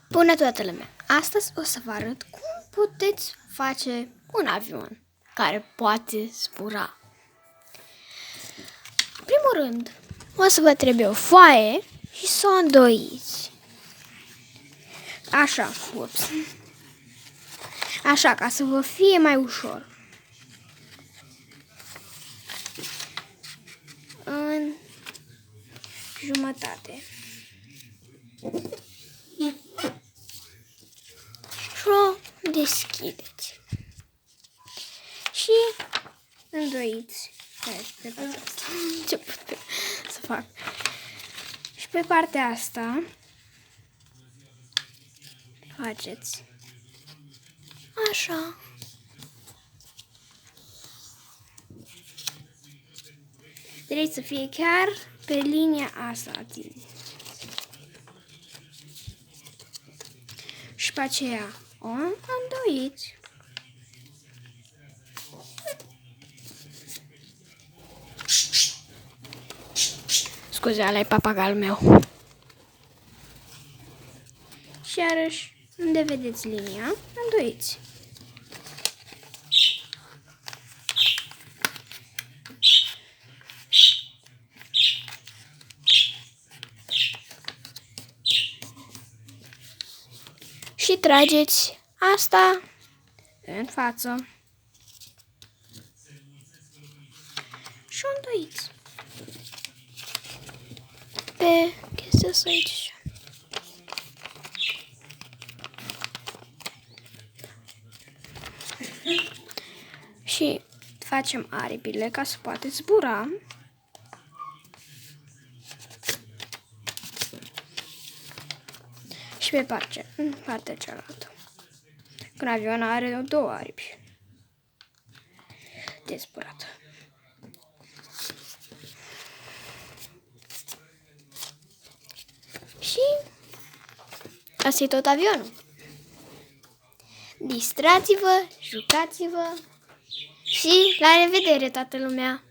Bună toată lumea! Astăzi o să vă arăt cum puteți face un avion care poate zbura. În primul rând, o să vă trebuie o foaie și să o îndoiți. Așa, ups. Așa, ca să vă fie mai ușor. În jumătate. Și o deschideți. Și îndoiți. Pe partea asta. Ce pot să fac? Și pe partea asta faceți așa. Trebuie să fie chiar pe linia asta. Și pe aceea o îndoiți. Scuze, ăla e papagalul meu. Și iarăși, unde vedeți linia, îndoiți. Și trageți asta în față. Și o îndoiți pe chestia asta aici. Și facem aripile ca să poate zbura. Și pe partea cealaltă. Când avionul are două aripi de zburat. Și asta e tot avionul. Distrați-vă, jucați-vă și la revedere, toată lumea!